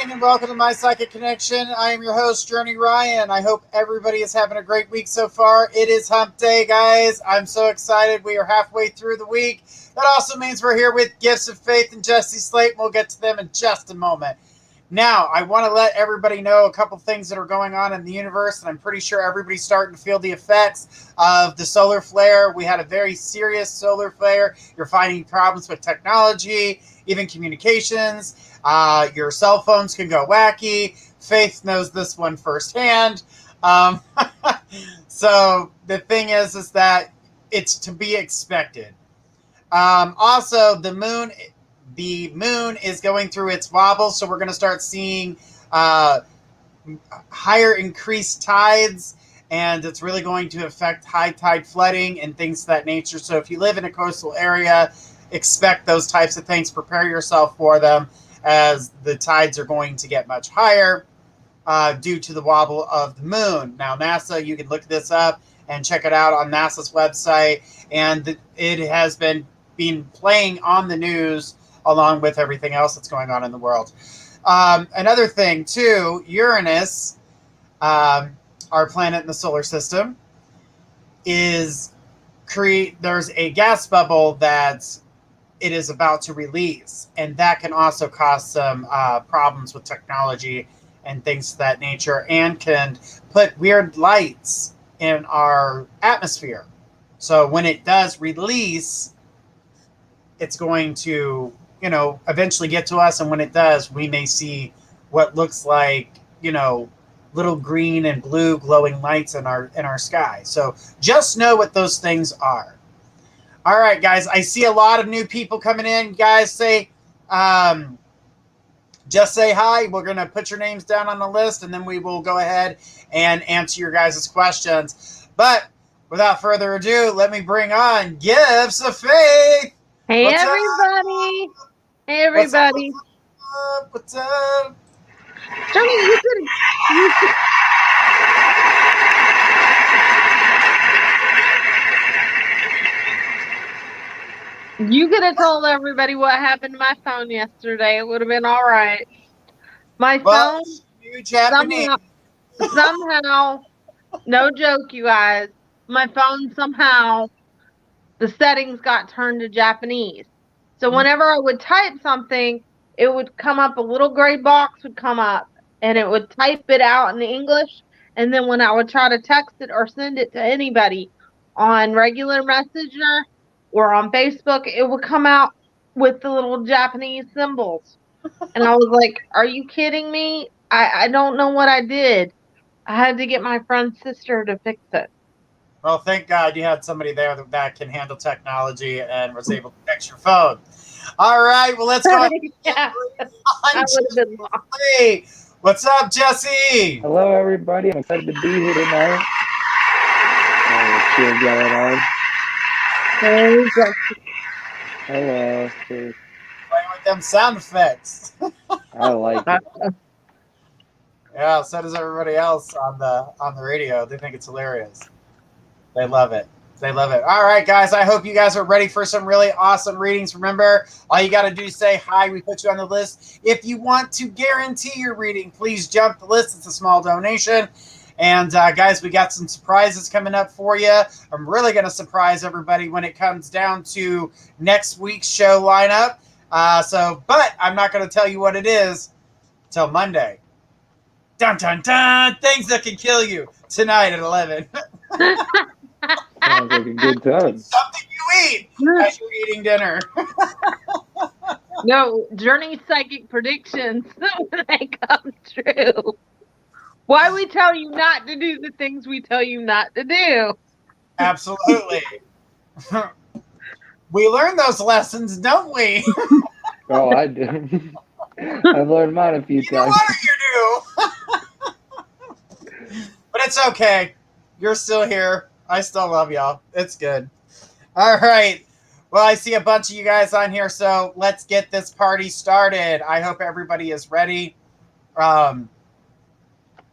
evening and welcome to My Psychic Connection. I am your host, Journey Ryan. I hope everybody is having a great week so far. It is hump day, guys. I'm so excited. We are halfway through the week. That also means we're here with Gifts of Faith and Jesse Slate. We'll get to them in just a moment. Now, I want to let everybody know a couple things that are going on in the universe, and I'm pretty sure everybody's starting to feel the effects of the solar flare. We had a very serious solar flare. You're finding problems with technology, even communications. Your cell phones can go wacky. Faith knows this one firsthand. So the thing is that it's to be expected. Also, the moon is going through its wobble, so we're going to start seeing higher increased tides, and it's really going to affect high tide flooding and things of that nature. So if you live in a coastal area, expect those types of things. Prepare yourself for them, as the tides are going to get much higher due to the wobble of the moon. Now, NASA, you can look this up and check it out on NASA's website, and it has been playing on the news along with everything else that's going on in the world. Another thing, too, Uranus, our planet in the solar system, there's a gas bubble that it is about to release, and that can also cause some problems with technology and things of that nature, and can put weird lights in our atmosphere. So when it does release, it's going to, eventually get to us, and when it does, we may see what looks like, little green and blue glowing lights in our sky. So just know what those things are. All right, guys, I see a lot of new people coming in. Guys, just say hi. We're going to put your names down on the list, and then we will go ahead and answer your guys' questions. But without further ado, let me bring on Gifts of Faith. Hey, What's everybody. Up? Hey, everybody. What's up? Johnny, you could have told everybody what happened to my phone yesterday. It would have been all right. My phone somehow, no joke, you guys, my phone somehow, the settings got turned to Japanese. So whenever I would type something, it would come up, a little gray box would come up, and it would type it out in English. And then when I would try to text it or send it to anybody on regular Messenger or on Facebook, it would come out with the little Japanese symbols. And I was like, are you kidding me? I don't know what I did. I had to get my friend's sister to fix it. Well, thank God you had somebody there that can handle technology and was able to fix your phone. All right, well, let's go. Yeah, I would have been lost. What's up, Jesse? Hello, everybody. I'm excited to be here tonight. Cheers going on. Hey, Jesse. Hello. Playing with them sound effects. I like it. Yeah, so does everybody else on the radio. They think it's hilarious. They love it. They love it. All right, guys. I hope you guys are ready for some really awesome readings. Remember, all you got to do is say hi. We put you on the list. If you want to guarantee your reading, please jump the list. It's a small donation. And, guys, we got some surprises coming up for you. I'm really going to surprise everybody when it comes down to next week's show lineup. But I'm not going to tell you what it is till Monday. Dun, dun, dun. Things that can kill you tonight at 11. Sounds like a good time. Something you eat as you're eating dinner. No, Journey psychic predictions they come true. Why we tell you not to do the things we tell you not to do. Absolutely. We learn those lessons, don't we? Oh, I do. I've learned mine a few times. You do. But it's okay. You're still here. I still love y'all. It's good. All right. Well, I see a bunch of you guys on here, so let's get this party started. I hope everybody is ready. We're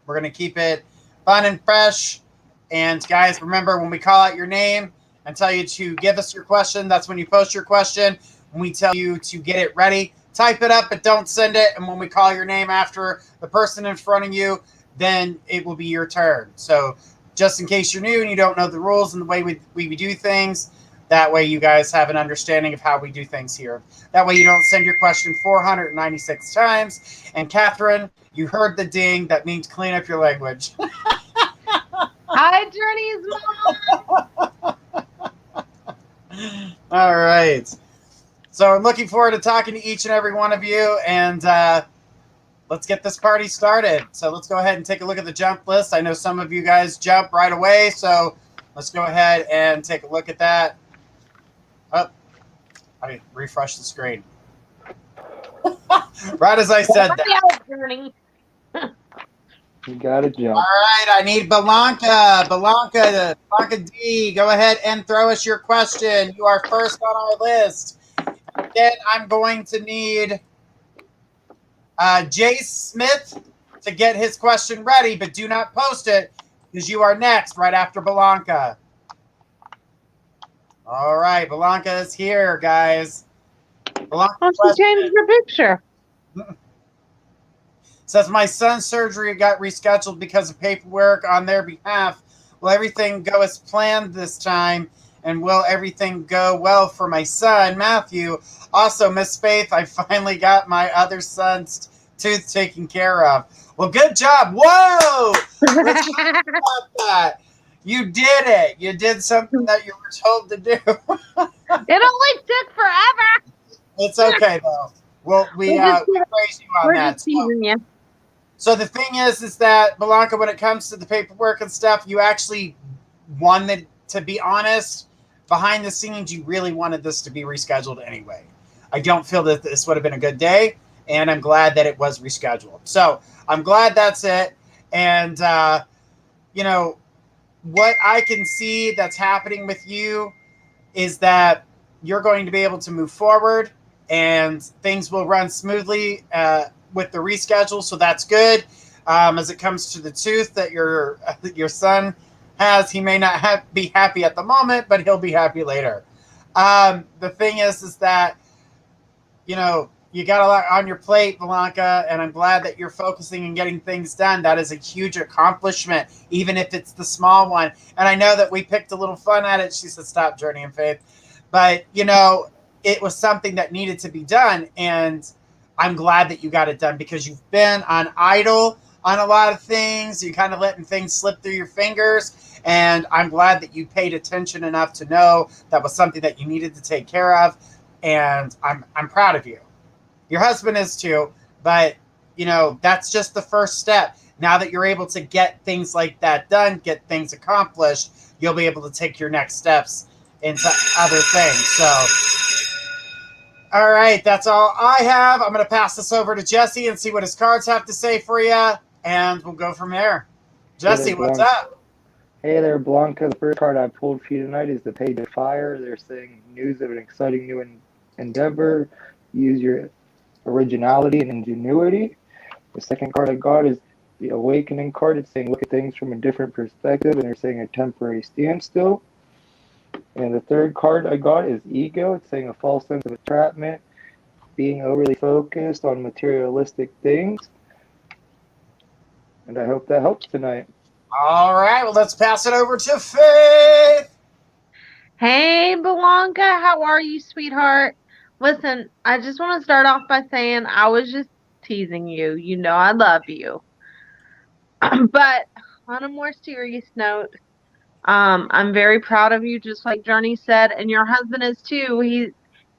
going to keep it fun and fresh. And, guys, remember, when we call out your name and tell you to give us your question, that's when you post your question. When we tell you to get it ready, type it up, but don't send it. And when we call your name after the person in front of you, then it will be your turn. So just in case you're new and you don't know the rules and the way we do things, that way you guys have an understanding of how we do things here. That way you don't send your question 496 times. And Catherine, you heard the ding. That means clean up your language. Hi, Journey's mom. All right. So I'm looking forward to talking to each and every one of you. And let's get this party started. So let's go ahead and take a look at the jump list. I know some of you guys jump right away. So let's go ahead and take a look at that. Oh, I refresh the screen. Right as I said that. Journey. You gotta jump. All right, I need Belanca D. Go ahead and throw us your question. You are first on our list. Then I'm going to need Jay Smith to get his question ready, but do not post it because you are next right after Belanca. All right, Belanca is here, guys. Oh, she changed her picture. Says my son's surgery got rescheduled because of paperwork on their behalf. Will everything go as planned this time? And will everything go well for my son, Matthew? Also, Miss Faith, I finally got my other son's tooth taken care of. Well, good job. Whoa! Let's talk about that. You did it. You did something that you were told to do. It only took forever. It's okay, though. Well, we praise you on that. So the thing is that, Belanca, when it comes to the paperwork and stuff, you actually wanted, to be honest, behind the scenes, you really wanted this to be rescheduled anyway. I don't feel that this would have been a good day, and I'm glad that it was rescheduled. So I'm glad that's it. And, you know, what I can see that's happening with you is that you're going to be able to move forward and things will run smoothly with the reschedule. So that's good. As it comes to the tooth that your son has, he may not be happy at the moment, but he'll be happy later. The thing is that, you know, you got a lot on your plate, Belanca, and I'm glad that you're focusing and getting things done. That is a huge accomplishment, even if it's the small one. And I know that we picked a little fun at it. She said, stop, Journey and Faith. But, you know, it was something that needed to be done. And I'm glad that you got it done because you've been on idle on a lot of things. You're kind of letting things slip through your fingers. And I'm glad that you paid attention enough to know that was something that you needed to take care of. And I'm proud of you. Your husband is too, but, you know, that's just the first step. Now that you're able to get things like that done, get things accomplished, you'll be able to take your next steps into other things. So, all right, that's all I have. I'm going to pass this over to Jesse and see what his cards have to say for you, and we'll go from there. Jesse, what's up? Hey there, Blanca. The first card I pulled for you tonight is the Page of Fire. They're saying news of an exciting new endeavor. Use your originality and ingenuity. The second card I got is the Awakening card. It's saying look at things from a different perspective, and they're saying a temporary standstill. And the third card I got is Ego. It's saying a false sense of entrapment, being overly focused on materialistic things. And I hope that helps tonight. All right, well, let's pass it over to Faith. Hey, Belanca, how are you, sweetheart? Listen, I just want to start off by saying I was just teasing you. You know I love you. But on a more serious note, I'm very proud of you, just like Journey said, and your husband is too.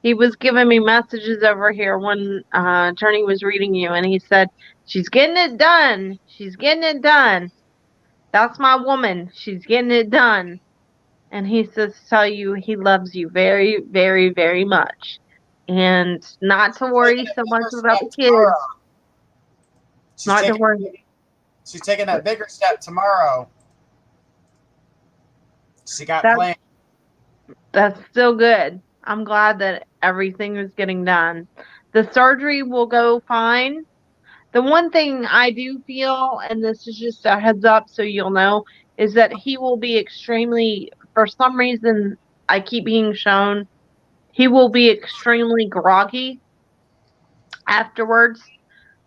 He was giving me messages over here when Journey was reading you, and he said, she's getting it done. She's getting it done. That's my woman. She's getting it done. And he says to tell you he loves you very, very, very much. And not to worry so much about the kids. Not to worry. She's taking that bigger step tomorrow. She got planned. That's still good. I'm glad that everything is getting done. The surgery will go fine. The one thing I do feel, and this is just a heads up so you'll know, is that he will be extremely, for some reason, I keep being shown, he will be extremely groggy. afterwards.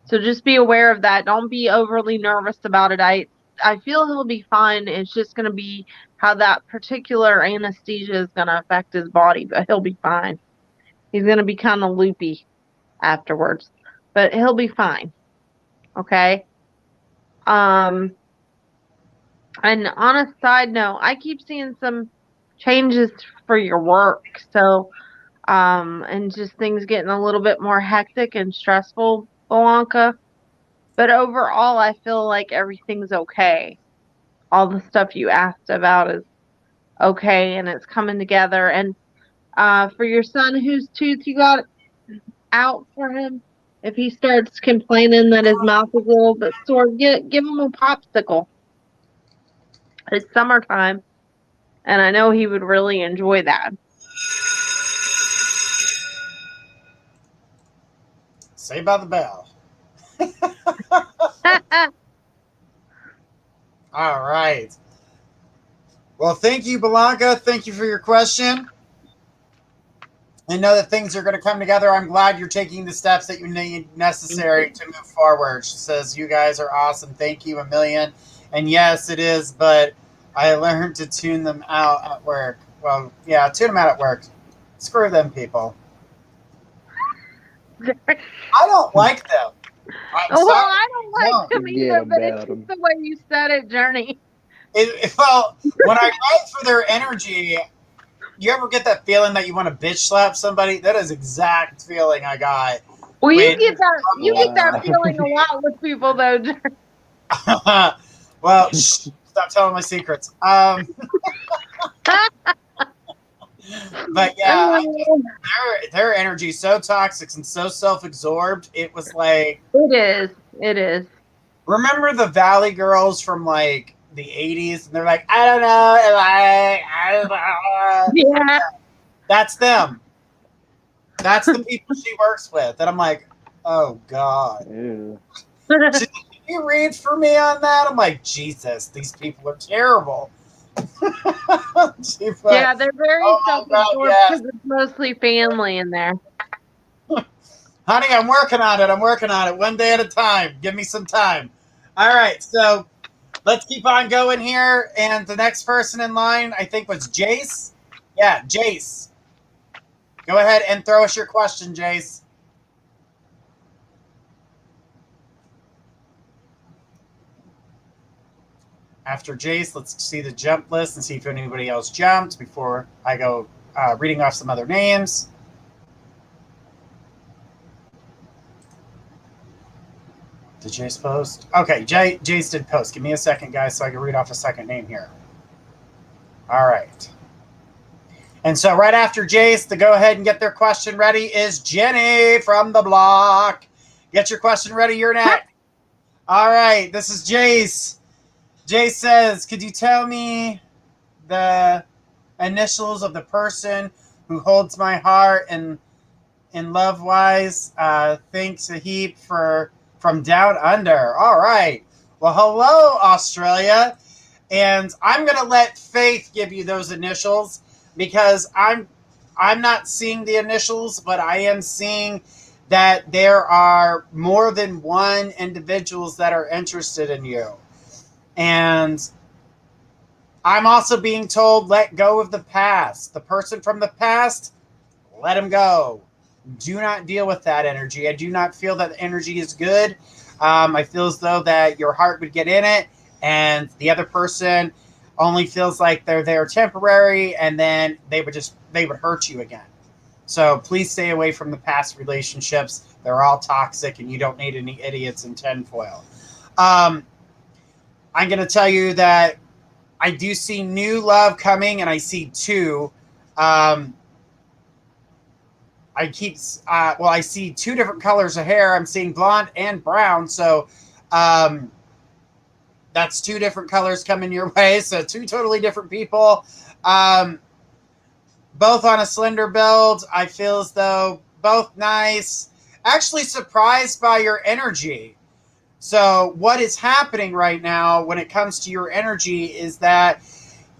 So just be aware of that. Don't be overly nervous about it. I feel he'll be fine. It's just going to be how that particular anesthesia is going to affect his body, but he'll be fine. He's going to be kind of loopy afterwards, but he'll be fine. Okay? Um, and on a side note, I keep seeing some changes for your work. So, and just things getting a little bit more hectic and stressful, Blanca. But overall, I feel like everything's okay. All the stuff you asked about is okay and it's coming together. And for your son whose tooth you got out for him, if he starts complaining that his mouth is a little bit sore, give him a popsicle. It's summertime, and I know he would really enjoy that. Saved by the bell. All right. Well, thank you, Blanca. Thank you for your question. I know that things are going to come together. I'm glad you're taking the steps that you need necessary to move forward. She says, you guys are awesome. Thank you a million. And yes, it is, but I learned to tune them out at work. Well, yeah, tune them out at work. Screw them people. I don't like them. I don't like them either, but it's just the way you said it, Journey. Well, when I write for their energy, you ever get that feeling that you want to bitch slap somebody? That is the exact feeling I got. Well, you get that feeling a lot with people, though. Well, stop telling my secrets. But yeah, their energy is so toxic and so self-absorbed. It was like it is. Remember the Valley Girls from like the 80s, and they're like, I don't know, I don't know. Yeah, that's them. That's the people she works with, and I'm like, oh god. Ew. Can you read for me on that? I'm like, Jesus, these people are terrible. Yeah, they're very self-absorbed because it's mostly family in there. Honey, I'm working on it. One day at a time. Give me some time. All right, so let's keep on going here. And the next person in line, I think, was Jace. Yeah, Jace. Go ahead and throw us your question, Jace. After Jace, let's see the jump list and see if anybody else jumped before I go reading off some other names. Did Jace post? Okay, Jace did post. Give me a second, guys, so I can read off a second name here. All right. And so right after Jace, to go ahead and get their question ready is Jenny from the block. Get your question ready. You're next. All right. This is Jace. Jace says, could you tell me the initials of the person who holds my heart and in love-wise? Thanks a heap from down under. All right. Well, hello, Australia. And I'm going to let Faith give you those initials because I'm not seeing the initials, but I am seeing that there are more than one individuals that are interested in you. And I'm also being told, let go of the past. The person from the past, let him go. Do not deal with that energy. I do not feel that the energy is good. I feel as though that your heart would get in it, and the other person only feels like they're there temporary, and then they would hurt you again. So please stay away from the past relationships. They're all toxic, and you don't need any idiots in tinfoil. I'm going to tell you that I do see new love coming, and I see two. I see two different colors of hair. I'm seeing blonde and brown. So that's two different colors coming your way. So two totally different people. Both on a slender build. I feel as though both nice. Actually surprised by your energy. So what is happening right now when it comes to your energy is that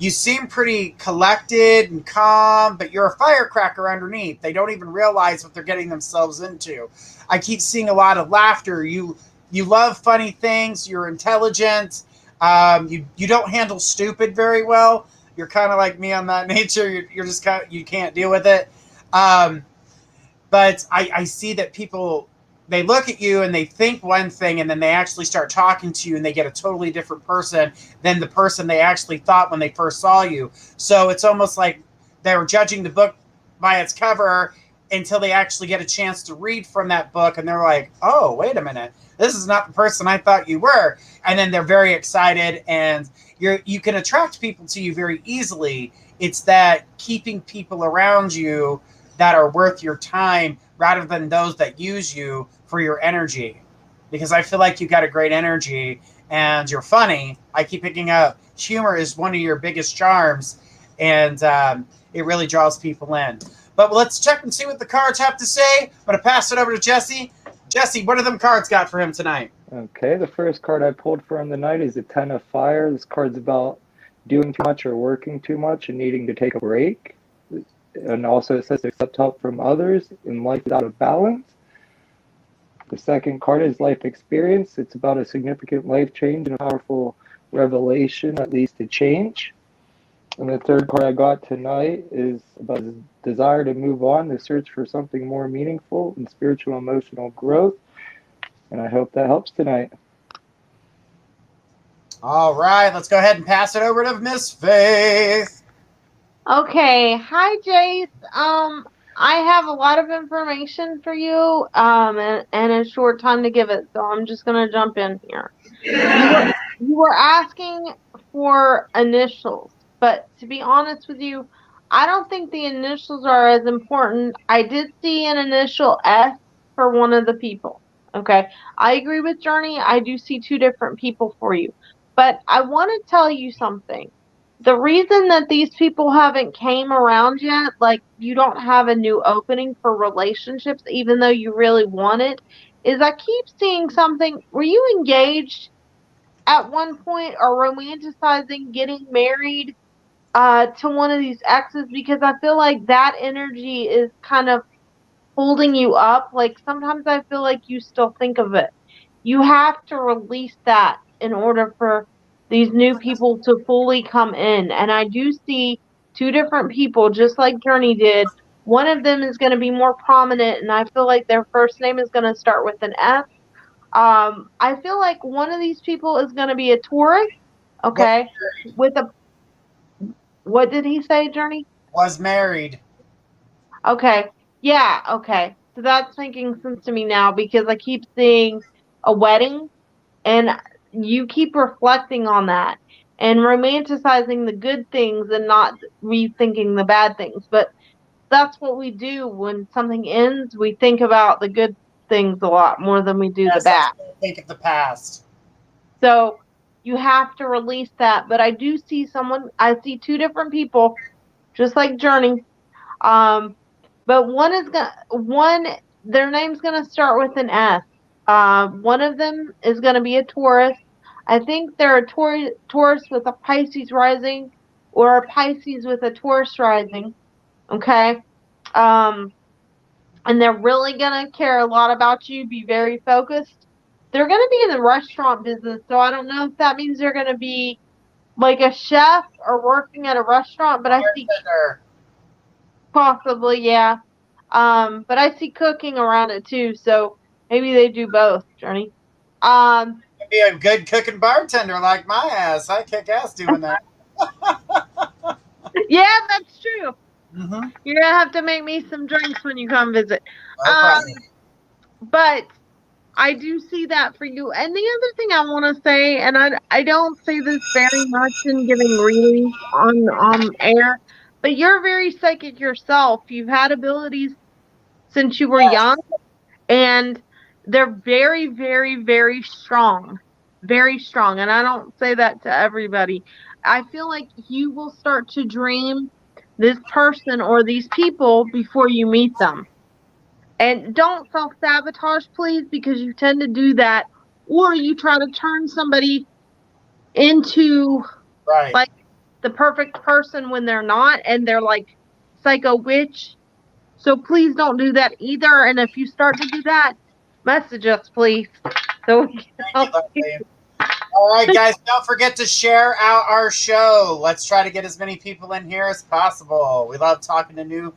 you seem pretty collected and calm, but you're a firecracker underneath. They don't even realize what they're getting themselves into. I keep seeing a lot of laughter. You love funny things. You're intelligent. You don't handle stupid very well. You're kind of like me on that nature. You're just kind of, you can't deal with it. But I see that people, they look at you and they think one thing, and then they actually start talking to you and they get a totally different person than the person they actually thought when they first saw you. So it's almost like they were judging the book by its cover until they actually get a chance to read from that book. And they're like, oh, wait a minute. This is not the person I thought you were. And then they're very excited, and you can attract people to you very easily. It's that keeping people around you that are worth your time rather than those that use you for your energy. Because I feel like you got a great energy and you're funny. I keep picking up humor is one of your biggest charms, and it really draws people in. But let's check and see what the cards have to say. I'm going to pass it over to Jesse. Jesse, what are them cards got for him tonight? Okay, the first card I pulled for him tonight is the Ten of Fire. This card's about doing too much or working too much and needing to take a break. And also it says to accept help from others in life is out of balance. The second card is life experience. It's about a significant life change and a powerful revelation that leads to change. And the third card I got tonight is about a desire to move on, the search for something more meaningful and spiritual emotional growth. And I hope that helps tonight. All right, let's go ahead and pass it over to Miss Faith. Okay, hi Jace. I have a lot of information for you, and a short time to give it, so I'm just gonna jump in here. You were asking for initials, but to be honest with you, I don't think the initials are as important. I did see an initial S for one of the people. Okay, I agree with Journey. I do see two different people for you, but I want to tell you something. The reason that these people haven't came around yet, like you don't have a new opening for relationships, even though you really want it, is I keep seeing something. Were you engaged at one point or romanticizing getting married to one of these exes? Because I feel like that energy is kind of holding you up. Like sometimes I feel like you still think of it. You have to release that in order for these new people to fully come in. And I do see two different people, just like Journey did. One of them is going to be more prominent, and I feel like their first name is going to start with an F. I feel like one of these people is going to be a Taurus. Okay, with a, what did he say, Journey? Was married. Okay, yeah, okay. So that's making sense to me now because I keep seeing a wedding, and you keep reflecting on that and romanticizing the good things and not rethinking the bad things. But that's what we do when something ends. We think about the good things a lot more than we do the bad. Think of the past. So you have to release that. But I do see I see two different people, just like Journey. But their name's gonna start with an S. One of them is gonna be a Taurus. I think they're a Taurus with a Pisces rising, or a Pisces with a Taurus rising. Okay. And they're really gonna care a lot about you. Be very focused. They're gonna be in the restaurant business, so I don't know if that means they're gonna be like a chef or working at a restaurant. But I see possibly, yeah. But I see cooking around it too, so maybe they do both, Journey. Be a good cooking bartender like my ass. I kick ass doing that. Yeah, that's true. Mm-hmm. You're gonna have to make me some drinks when you come visit. But I do see that for you. And the other thing I want to say, and I don't say this very much in giving readings on air, but you're very psychic yourself. You've had abilities since you were young, and they're very, very, very strong. Very strong. And I don't say that to everybody. I feel like you will start to dream this person or these people before you meet them. And don't self-sabotage, please, because you tend to do that. Or you try to turn somebody into, like, the perfect person when they're not, and they're like psycho witch. So please don't do that either. And if you start to do that, message us, please. So we can Thank you, Leslie. All right, guys, don't forget to share out our show. Let's try to get as many people in here as possible. We love talking to new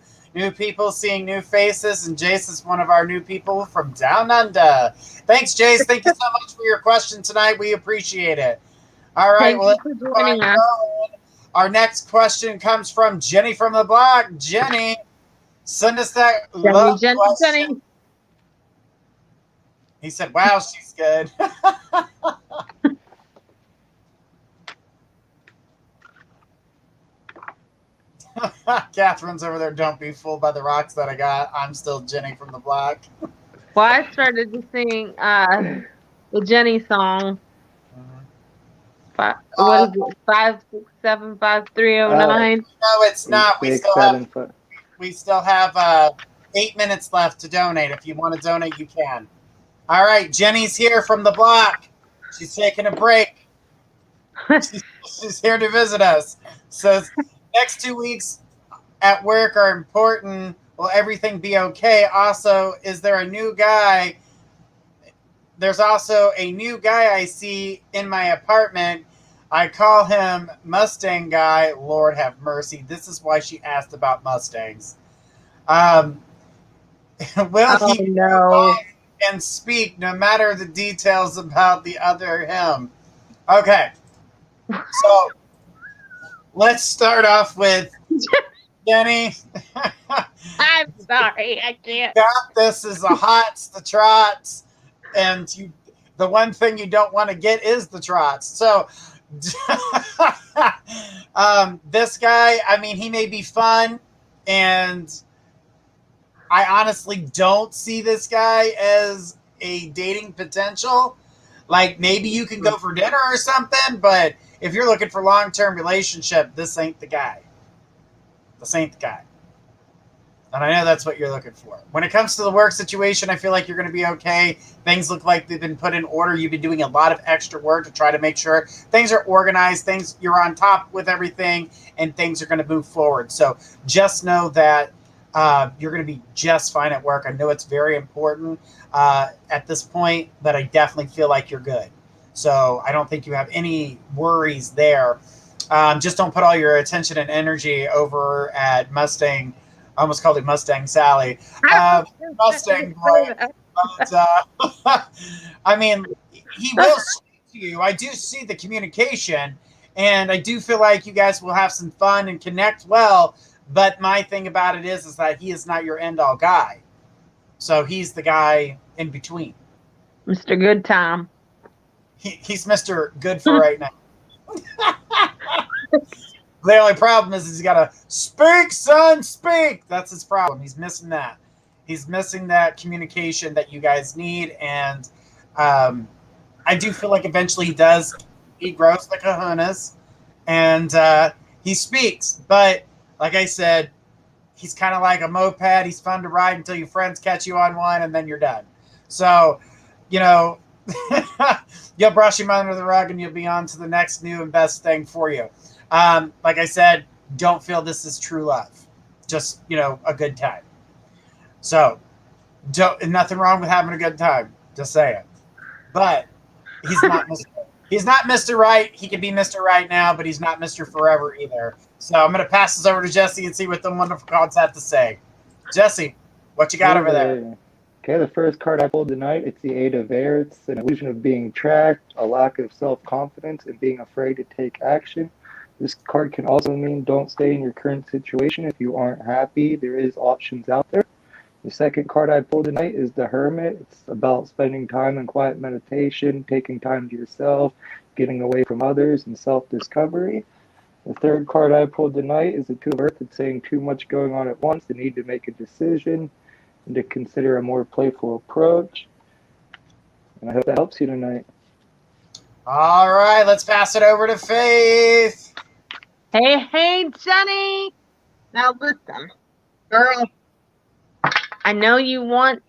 people, seeing new faces, and Jace is one of our new people from Down Under. Thanks, Jace. Thank you so much for your question tonight. We appreciate it. All right, Thank well, you for joining us. Our next question comes from Jenny from the block. Jenny, send us that love question. Jenny. He said, wow, she's good. Catherine's over there. Don't be fooled by the rocks that I got. I'm still Jenny from the block. Well, I started to sing the Jenny song. What is it? 5675309. No, it's not. We still have 8 minutes left to donate. If you want to donate, you can. All right, Jenny's here from the block. She's taking a break. She's here to visit us. Says next 2 weeks at work are important. Will everything be okay? Also, is there a new guy? There's also a new guy I see in my apartment. I call him Mustang Guy. Lord have mercy. This is why she asked about Mustangs. Will he go and speak no matter the details about the other him? Okay. So let's start off with Jenny. I'm sorry, I can't. This is the hots, the trots, and the one thing you don't want to get is the trots. So this guy, I mean, he may be fun, and I honestly don't see this guy as a dating potential. Like, maybe you can go for dinner or something, but if you're looking for long-term relationship, this ain't the guy. This ain't the guy. And I know that's what you're looking for. When it comes to the work situation, I feel like you're going to be okay. Things look like they've been put in order. You've been doing a lot of extra work to try to make sure things are organized, you're on top with everything, and things are going to move forward. So just know that you're going to be just fine at work. I know it's very important at this point, but I definitely feel like you're good. So I don't think you have any worries there. Just don't put all your attention and energy over at Mustang. I almost called it Mustang Sally. Mustang Boy. But, I mean, he will speak to you. I do see the communication, and I do feel like you guys will have some fun and connect well. But my thing about it is that he is not your end-all guy. So he's the guy in between. Mr. Good Time. He's Mr. Good for right now. The only problem is he's got to speak, son, speak. That's his problem. He's missing that. He's missing that communication that you guys need. And I do feel like eventually he does. He grows the kahunas. And he speaks. But like I said, he's kind of like a moped. He's fun to ride until your friends catch you on one, and then you're done. So, you'll brush him under the rug, and you'll be on to the next new and best thing for you. Like I said, don't feel this is true love. Just, a good time. So, nothing wrong with having a good time. Just saying. But he's not Mr. Right. He can be Mr. Right now, but he's not Mr. Forever either. So I'm going to pass this over to Jesse and see what the wonderful cards have to say. Jesse, what you got over there? Okay, the first card I pulled tonight, it's the Eight of Air. It's an illusion of being tracked, a lack of self-confidence, and being afraid to take action. This card can also mean don't stay in your current situation if you aren't happy. There is options out there. The second card I pulled tonight is the Hermit. It's about spending time in quiet meditation, taking time to yourself, getting away from others, and self-discovery. The third card I pulled tonight is the Two of Earth. It's saying too much going on at once, the need to make a decision, and to consider a more playful approach. And I hope that helps you tonight. All right, let's pass it over to Faith. Hey, Jenny. Now listen, girl. I know you want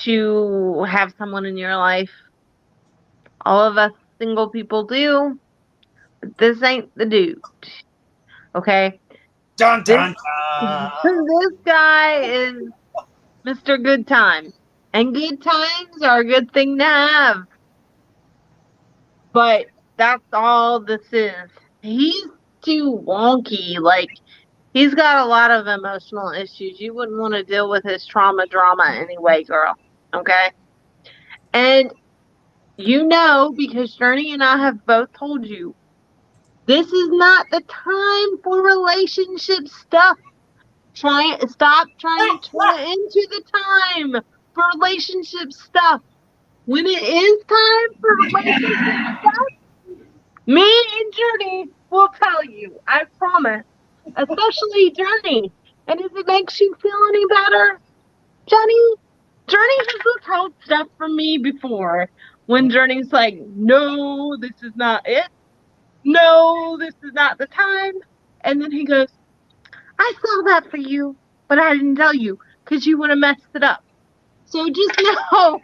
to have someone in your life. All of us single people do. But this ain't the dude. Okay? Dun, This, dun, dun. this guy is Mr. Good Time. And good times are a good thing to have. But that's all this is. He's too wonky. Like, he's got a lot of emotional issues. You wouldn't want to deal with his trauma drama anyway, girl. Okay? And you know, because Journey and I have both told you, this is not the time for relationship stuff. Stop trying to turn it into the time for relationship stuff. When it is time for relationship stuff, me and Journey will tell you. I promise. Especially Journey. And if it makes you feel any better, Journey has withheld stuff from me before. When Journey's like, no, this is not it. No, this is not the time. And then he goes, I saw that for you, but I didn't tell you because you would have messed it up. So just know,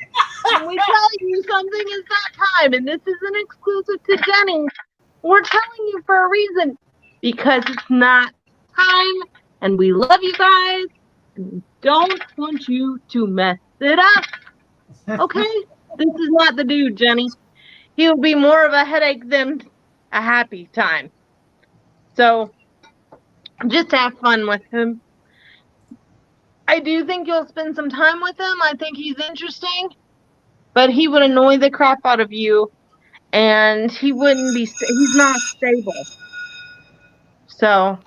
when we tell you something is not time, and this isn't exclusive to Jenny, we're telling you for a reason. Because it's not time, and we love you guys, and we don't want you to mess it up. Okay? This is not the dude, Jenny. He will be more of a headache than a happy time. So, just have fun with him. I do think you'll spend some time with him. I think he's interesting. But he would annoy the crap out of you. And he's not stable. So.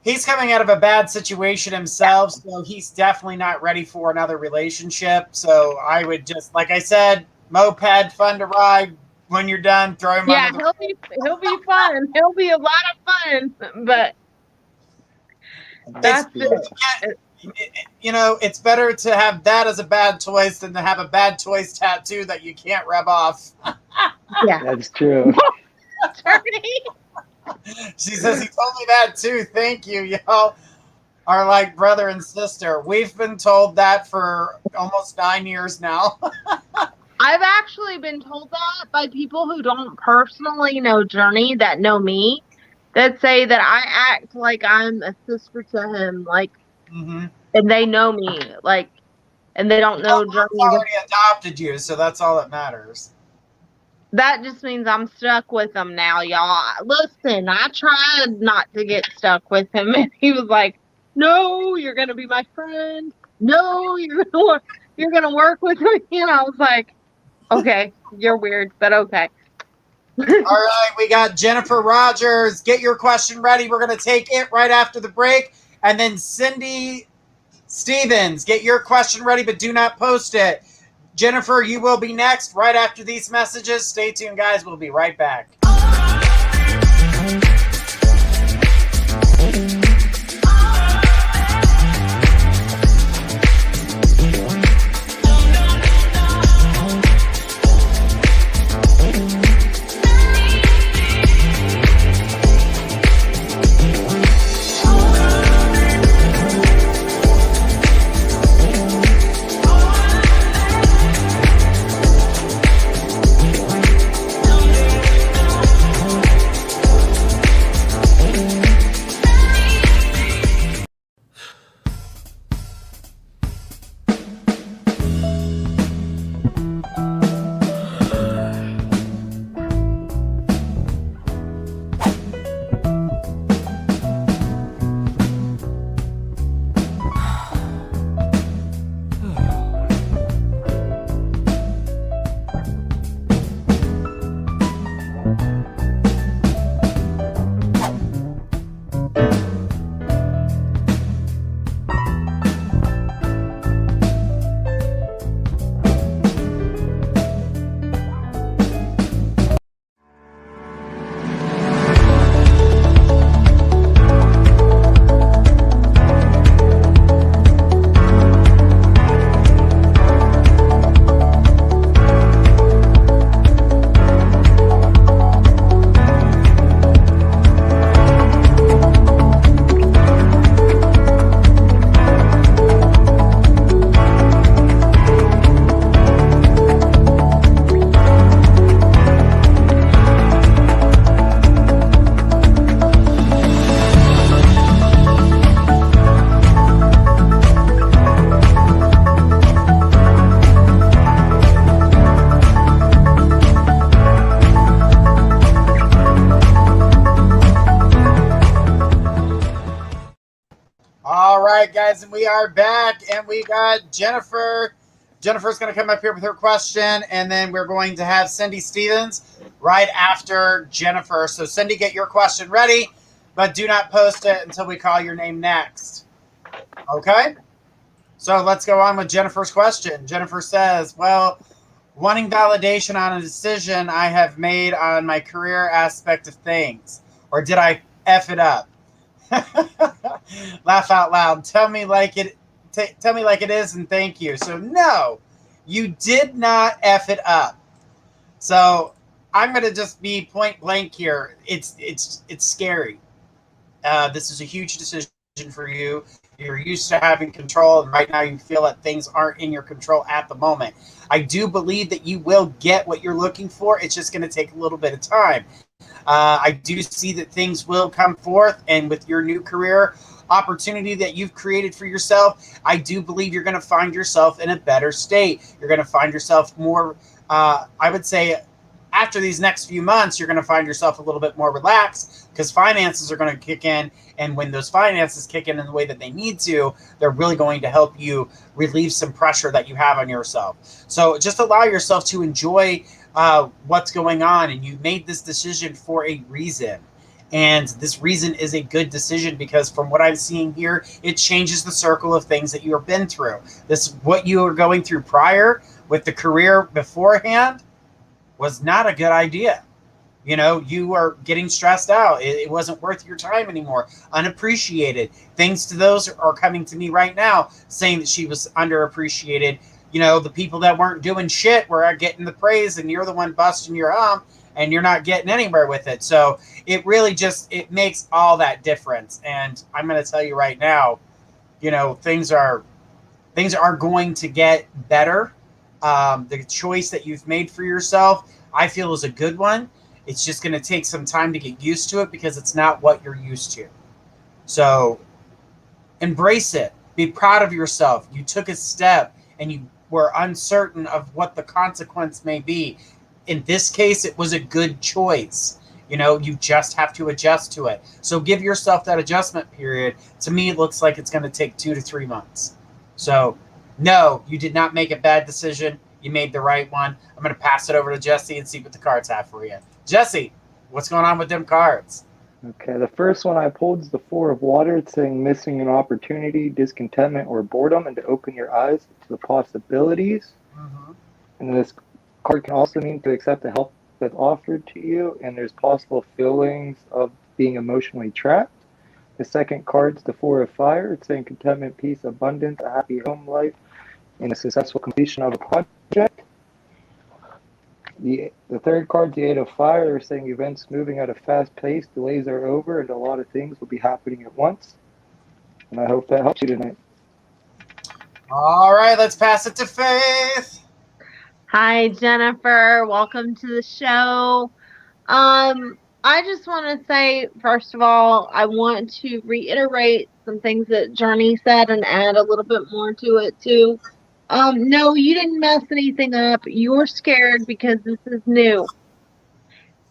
He's coming out of a bad situation himself, so he's definitely not ready for another relationship. So I would just, like I said, moped, fun to ride. When you're done, throw him under the... he'll be fun. He'll be a lot of fun, but that's it. You know, it's better to have that as a bad choice than to have a bad choice tattoo that you can't rub off. Yeah, That's true. She says, he told me that too. Thank you. Y'all are like brother and sister. We've been told that for almost 9 years now. I've actually been told that by people who don't personally know Journey that know me, that say that I act like I'm a sister to him, like, and they know me, like, and they don't know Journey. I've already adopted you, so that's all that matters. That just means I'm stuck with him now, y'all. Listen, I tried not to get stuck with him, and he was like, "No, you're gonna be my friend. No, you're gonna work with me." And I was like, okay, you're weird, but okay. All right, we got Jennifer Rogers. Get your question ready. We're going to take it right after the break. And then Cindy Stevens, get your question ready, but do not post it. Jennifer, you will be next right after these messages. Stay tuned, guys. We'll be right back. right, guys, and we are back, and we got Jennifer. Jennifer's going to come up here with her question, and then we're going to have Cindy Stevens right after Jennifer. So, Cindy, get your question ready, but do not post it until we call your name next. Okay? So, let's go on with Jennifer's question. Jennifer says, well, wanting validation on a decision I have made on my career aspect of things, or did I F it up? Laugh out loud. Tell me like it is, and thank you. So no, you did not F it up. So I'm gonna just be point blank here. It's scary. This is a huge decision for you. You're used to having control, and right now you feel that things aren't in your control at the moment. I do believe that you will get what you're looking for. It's just going to take a little bit of time. I do see that things will come forth, and with your new career opportunity that you've created for yourself, I do believe you're going to find yourself in a better state. You're going to find yourself more, I would say, after these next few months, you're going to find yourself a little bit more relaxed because finances are going to kick in. And when those finances kick in the way that they need to, they're really going to help you relieve some pressure that you have on yourself. So just allow yourself to enjoy what's going on. And you made this decision for a reason. And this reason is a good decision because from what I'm seeing here, it changes the circle of things that you have been through. What you were going through prior with the career beforehand was not a good idea. You know, you were getting stressed out. It wasn't worth your time anymore. Unappreciated. Things to those are coming to me right now saying that she was underappreciated. You know, the people that weren't doing shit were getting the praise and you're the one busting your hump and you're not getting anywhere with it. So it really it makes all that difference. And I'm going to tell you right now, you know, things are going to get better. The choice that you've made for yourself, I feel, is a good one. It's just going to take some time to get used to it because it's not what you're used to. So embrace it. Be proud of yourself. You took a step and you were uncertain of what the consequence may be. In this case, it was a good choice. You know, you just have to adjust to it. So give yourself that adjustment period. To me, it looks like it's going to take 2 to 3 months. So no, you did not make a bad decision. You made the right one. I'm going to pass it over to Jesse and see what the cards have for you. Jesse, what's going on with them cards? Okay, the first one I pulled is the Four of Water. It's saying missing an opportunity, discontentment, or boredom, and to open your eyes to the possibilities. Mm-hmm. And this card can also mean to accept the help that's offered to you, and there's possible feelings of being emotionally trapped. The second card's the Four of Fire. It's saying contentment, peace, abundance, a happy home life, and a successful completion of a project. The third card, the Eight of Fire, they're saying events moving at a fast pace, delays are over, and a lot of things will be happening at once. And I hope that helps you tonight. All right, let's pass it to Faith. Hi, Jennifer. Welcome to the show. I just want to say, first of all, I want to reiterate some things that Journey said and add a little bit more to it, too. No, you didn't mess anything up. You're scared because this is new.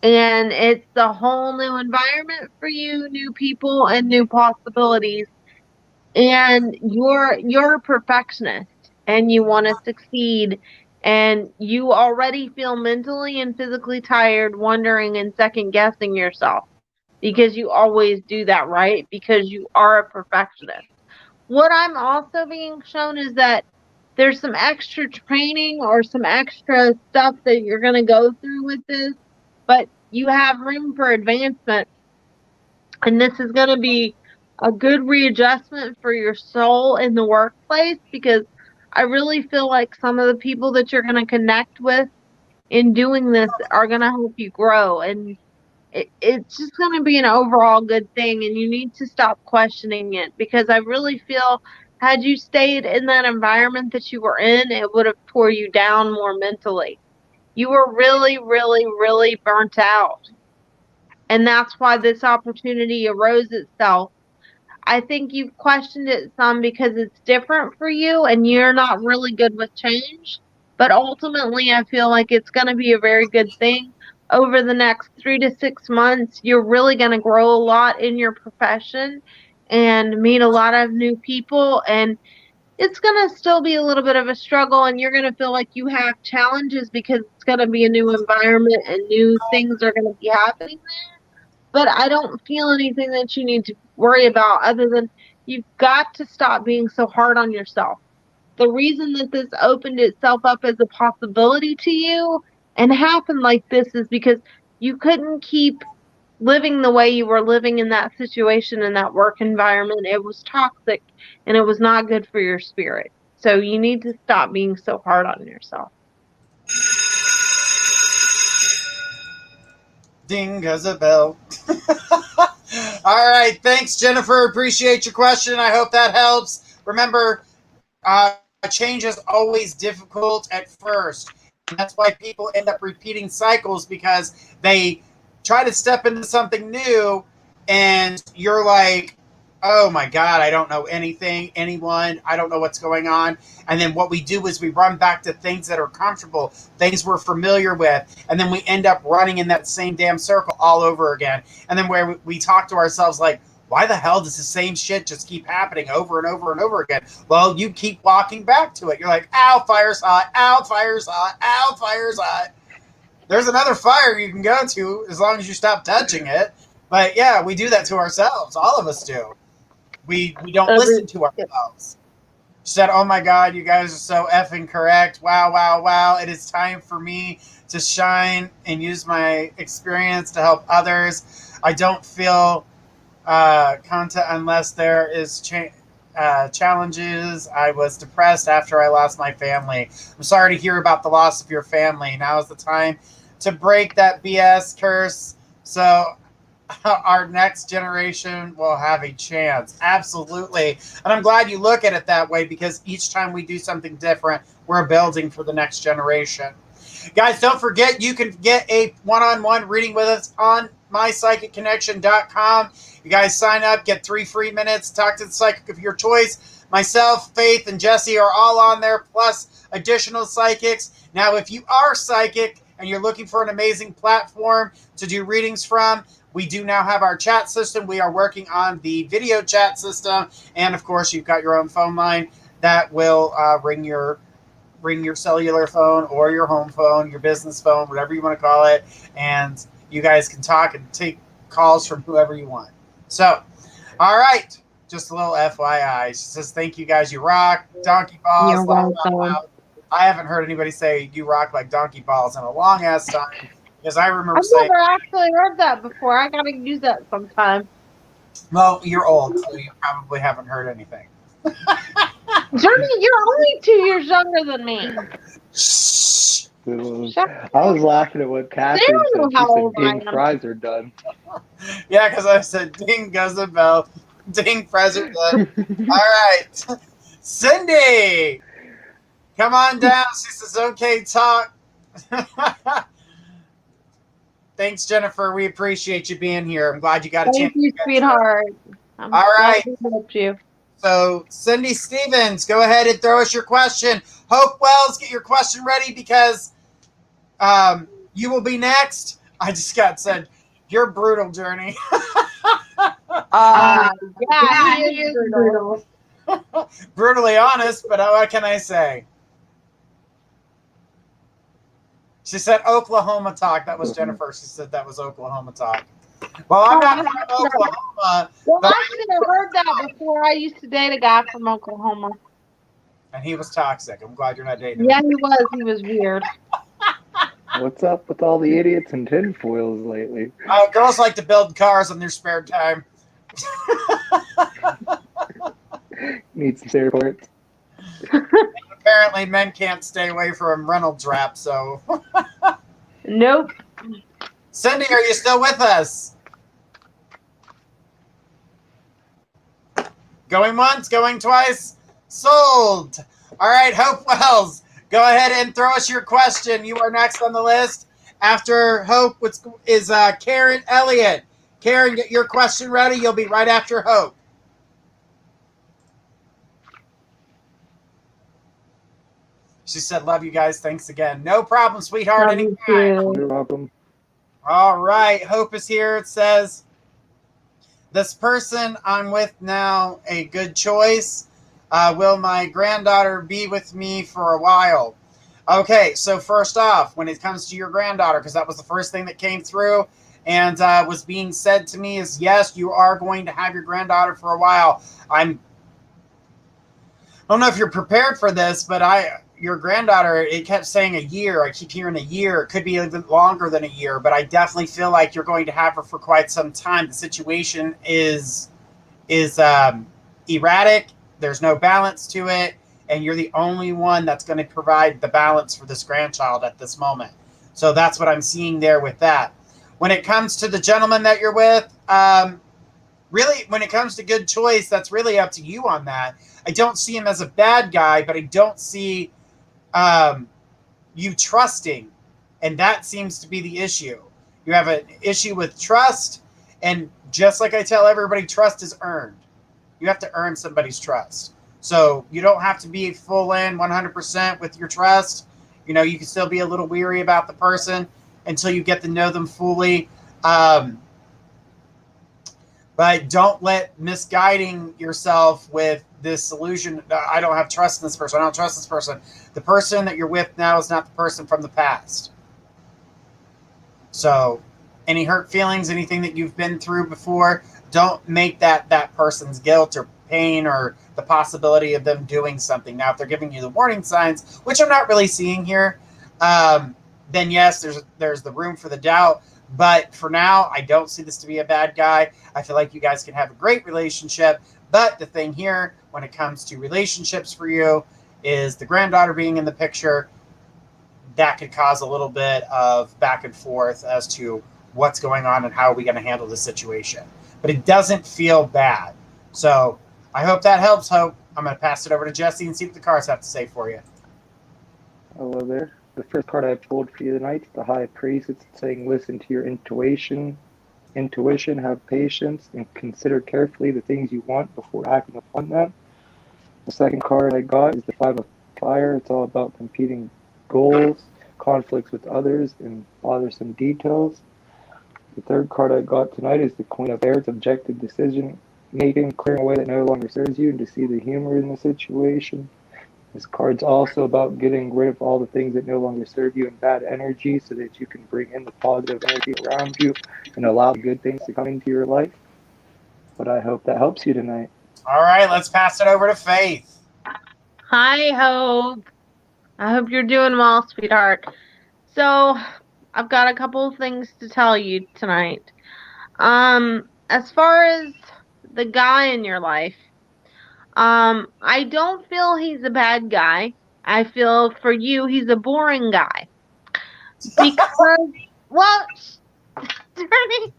And it's a whole new environment for you, new people and new possibilities. And you're a perfectionist and you want to succeed and you already feel mentally and physically tired, wondering and second guessing yourself because you always do that, right? Because you are a perfectionist. What I'm also being shown is that there's some extra training or some extra stuff that you're going to go through with this, but you have room for advancement. And this is going to be a good readjustment for your soul in the workplace because I really feel like some of the people that you're going to connect with in doing this are going to help you grow. And it's just going to be an overall good thing. And you need to stop questioning it because I really feel had you stayed in that environment that you were in, it would have tore you down more mentally. You were really, really, really burnt out. And that's why this opportunity arose itself. I think you've questioned it some because it's different for you and you're not really good with change. But ultimately, I feel like it's going to be a very good thing. Over the next 3 to 6 months, you're really going to grow a lot in your profession and meet a lot of new people, and it's going to still be a little bit of a struggle, and you're going to feel like you have challenges because it's going to be a new environment and new things are going to be happening there. But I don't feel anything that you need to worry about other than you've got to stop being so hard on yourself. The reason that this opened itself up as a possibility to you and happened like this is because you couldn't keep living the way you were living in that situation, in that work environment. It was toxic and it was not good for your spirit. So you need to stop being so hard on yourself. Ding goes a bell. All right. Thanks, Jennifer. Appreciate your question. I hope that helps. Remember, change is always difficult at first. And that's why people end up repeating cycles, because they try to step into something new and you're like, oh my God, I don't know anyone. I don't know what's going on. And then what we do is we run back to things that are comfortable, things we're familiar with. And then we end up running in that same damn circle all over again. And then where we talk to ourselves like, why the hell does the same shit just keep happening over and over and over again? Well, you keep walking back to it. You're like, ow, fire's hot. Ow, fire's hot. Ow, fire's hot. There's another fire you can go to as long as you stop touching it. But yeah, we do that to ourselves. All of us do. We don't listen to ourselves. She said, oh my God, you guys are so effing correct. Wow, wow, wow. It is time for me to shine and use my experience to help others. I don't feel content unless there is challenges. I was depressed after I lost my family. I'm sorry to hear about the loss of your family. Now is the time to break that BS curse so our next generation will have a chance. Absolutely. And I'm glad you look at it that way, because each time we do something different, we're building for the next generation. Guys, don't forget, you can get a one-on-one reading with us on mypsychicconnection.com. You guys sign up, get 3 free minutes, talk to the psychic of your choice. Myself, Faith, and Jesse are all on there, plus additional psychics. Now, if you are psychic and you're looking for an amazing platform to do readings from, we do now have our chat system. We are working on the video chat system. And, of course, you've got your own phone line that will ring your cellular phone or your home phone, your business phone, whatever you want to call it. And you guys can talk and take calls from whoever you want. So, all right. Just a little FYI. She says, thank you guys. You rock. Donkey balls. You're welcome. I haven't heard anybody say you rock like donkey balls in a long ass time. Because I remember I've saying, never actually heard that before. I gotta use that sometime. well, you're old, so you probably haven't heard anything. Journey, you're only 2 years younger than me. Shh. I was laughing at what Catherine said. She said ding, fries are done. Yeah, because I said ding goes the bell. Ding, fries are done. All right. Cindy, come on down. She says, okay, talk. Thanks, Jennifer. We appreciate you being here. I'm glad you got a chance. Thank you, sweetheart. I'm all right. glad to help you. So, Cindy Stevens, go ahead and throw us your question. Hope Wells, get your question ready, because you will be next. I just got said, you're brutal, Journey. Yeah, he is brutal. Brutally honest, but what can I say? She said Oklahoma talk. That was Jennifer. She said that was Oklahoma talk. Well, I'm not from Oklahoma. Well, I should have heard that before. I used to date a guy from Oklahoma. And he was toxic. I'm glad you're not dating him. Yeah, he was. He was weird. What's up with all the idiots and tinfoils lately? Girls like to build cars in their spare time. Need some spare parts. Apparently, men can't stay away from Reynolds wrap, so. Nope. Cindy, are you still with us? Going once, going twice, sold. All right, Hope Wells, go ahead and throw us your question. You are next on the list. After Hope is Karen Elliott. Karen, get your question ready. You'll be right after Hope. She said, love you guys. Thanks again. No problem, sweetheart. Love you Anytime. too. You're welcome. All right. Hope is here. It says, This person I'm with now a good choice? Will my granddaughter be with me for a while? Okay, so first off, when it comes to your granddaughter, because that was the first thing that came through and was being said to me is yes, you are going to have your granddaughter for a while. I don't know if you're prepared for this, but your granddaughter, it kept saying a year. I keep hearing a year. It could be even longer than a year, but I definitely feel like you're going to have her for quite some time. The situation is erratic. There's no balance to it, and you're the only one that's going to provide the balance for this grandchild at this moment. So that's what I'm seeing there with that. When it comes to the gentleman that you're with, really, when it comes to good choice, that's really up to you on that. I don't see him as a bad guy, but I don't see you trusting, and that seems to be the issue. You have an issue with trust, and just like I tell everybody, trust is earned. You have to earn somebody's trust. So you don't have to be full in 100% with your trust. You know, you can still be a little weary about the person until you get to know them fully. But don't let misguiding yourself with this illusion. I don't have trust in this person. I don't trust this person. The person that you're with now is not the person from the past. So any hurt feelings, anything that you've been through before, don't make that person's guilt or pain or the possibility of them doing something. Now, if they're giving you the warning signs, which I'm not really seeing here, then yes, there's the room for the doubt. But for now, I don't see this to be a bad guy. I feel like you guys can have a great relationship. But the thing here, when it comes to relationships for you, is the granddaughter being in the picture. That could cause a little bit of back and forth as to what's going on and how are we going to handle the situation. But it doesn't feel bad. So I hope that helps, Hope. I'm going to pass it over to Jesse and see what the cards have to say for you. Hello there. The first card I pulled for you tonight is the High Priest. It's saying listen to your intuition, have patience, and consider carefully the things you want before acting upon them. The second card I got is the Five of Fire. It's all about competing goals, conflicts with others, and bothersome details. The third card I got tonight is the Queen of Air. It's objective decision making, clearing away that no longer serves you, and to see the humor in the situation. This card's also about getting rid of all the things that no longer serve you and bad energy so that you can bring in the positive energy around you and allow good things to come into your life. But I hope that helps you tonight. All right, let's pass it over to Faith. Hi, Hope. I hope you're doing well, sweetheart. So, I've got a couple of things to tell you tonight. As far as the guy in your life, I don't feel he's a bad guy. I feel for you, he's a boring guy. Because, well, Darnie,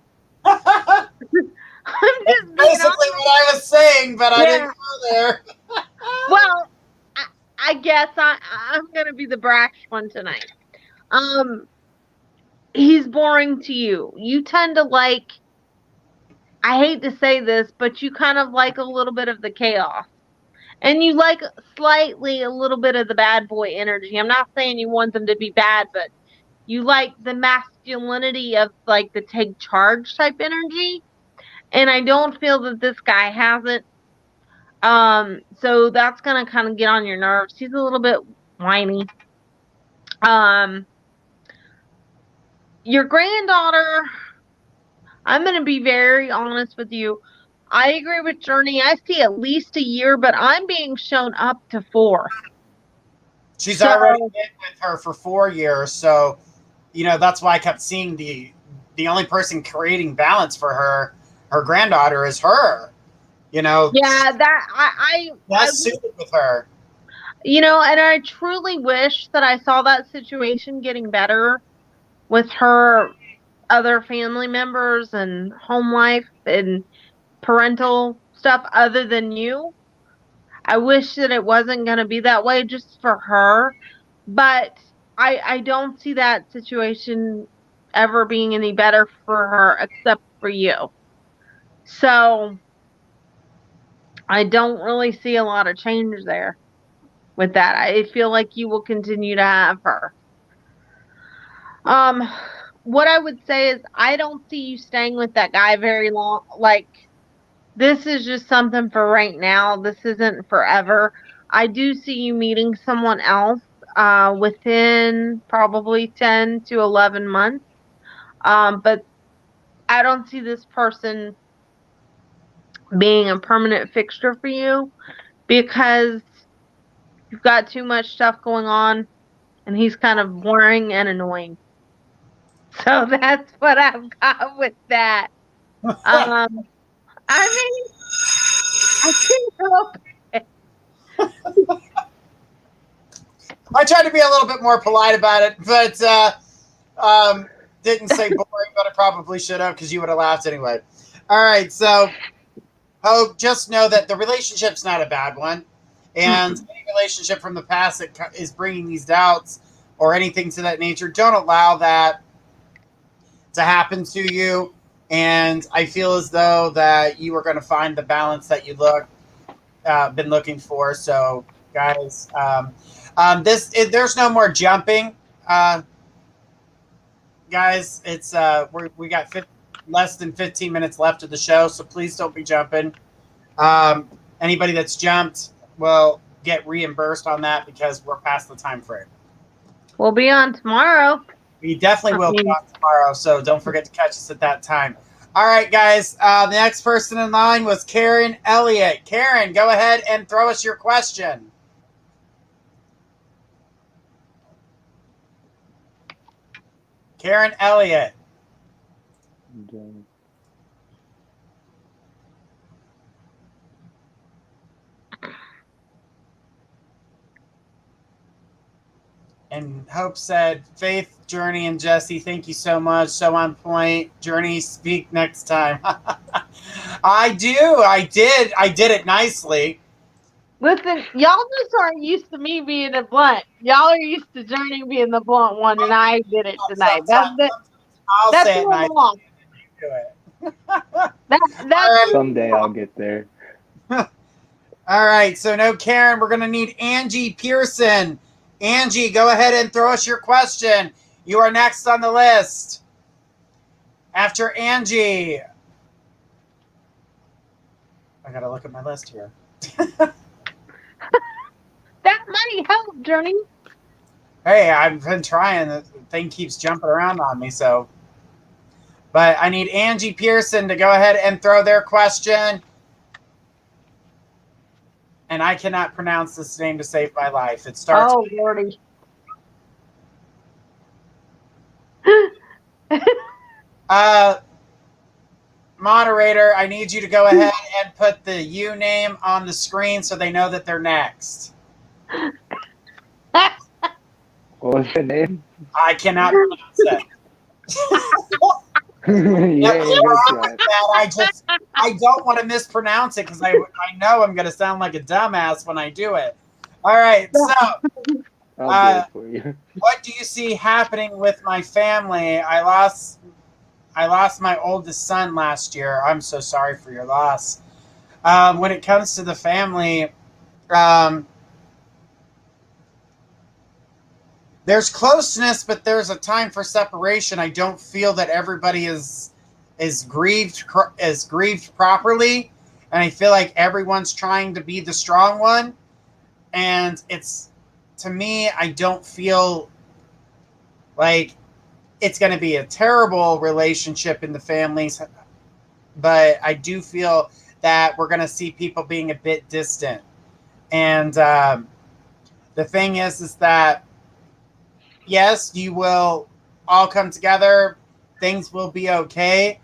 I'm just being Basically honest. what I was saying, but I didn't go there. Well, I guess I'm gonna be the brash one tonight. He's boring to you. You tend to like, I hate to say this, but you kind of like a little bit of the chaos. And you like slightly a little bit of the bad boy energy. I'm not saying you want them to be bad, but you like the masculinity of like the take charge type energy. And I don't feel that this guy has it. So that's gonna kind of get on your nerves. He's a little bit whiny. Your granddaughter, I'm gonna be very honest with you. I agree with Journey. I see at least a year, but I'm being shown up to 4. She's already been with her for 4 years, so that's why I kept seeing the only person creating balance for her granddaughter is her. Yeah, that that's suited with her. And I truly wish that I saw that situation getting better with her other family members and home life and parental stuff other than you. I wish that it wasn't going to be that way just for her, but I don't see that situation ever being any better for her except for you. So I don't really see a lot of change there with that. I feel like you will continue to have her. What I would say is I don't see you staying with that guy very long. Like, this is just something for right now. This isn't forever. I do see you meeting someone else within probably 10 to 11 months. But I don't see this person being a permanent fixture for you because you've got too much stuff going on and he's kind of boring and annoying. So that's what I've got with that. Um, I mean, I can't help it. I tried to be a little bit more polite about it, but didn't say boring, but I probably should have because you would have laughed anyway. All right, so Hope, just know that the relationship's not a bad one, and any relationship from the past that is bringing these doubts or anything to that nature, don't allow that to happen to you. And I feel as though that you are going to find the balance that you been looking for. So, guys, there's no more jumping, guys. It's we got less than 15 minutes left of the show, so please don't be jumping. Anybody that's jumped will get reimbursed on that because we're past the time frame. We'll be on tomorrow. We definitely will be on tomorrow, so don't forget to catch us at that time. All right, guys. The next person in line was Karen Elliott. Karen, go ahead and throw us your question. Karen Elliott. And Hope said, Faith, Journey, and Jesse, thank you so much. So on point. Journey, speak next time. I did it nicely. Listen, y'all just aren't used to me being a blunt. Y'all are used to Journey being the blunt one, and I did it tonight. I'll that's say it nice. Do it. Someday I'll get there. All right, so no Karen. We're going to need Angie Pearson. Angie, go ahead and throw us your question. You are next on the list. After Angie. I got to look at my list here. That might help, Journey. Hey, I've been trying. The thing keeps jumping around on me, so. But I need Angie Pearson to go ahead and throw their question. And I cannot pronounce this name to save my life. It starts. Oh, Lordy. Moderator, I need you to go ahead and put the U name on the screen so they know that they're next. What was the name? I cannot pronounce it. I don't want to mispronounce it because I know I'm going to sound like a dumbass when I do it. All right, so I'll do it for you. What do you see happening with my family? I lost my oldest son last year. I'm so sorry for your loss. When it comes to the family, there's closeness, but there's a time for separation. I don't feel that everybody is grieved properly, and I feel like everyone's trying to be the strong one. And to me, I don't feel like it's going to be a terrible relationship in the families, but I do feel that we're going to see people being a bit distant. And the thing is that yes, you will all come together. Things will be okay.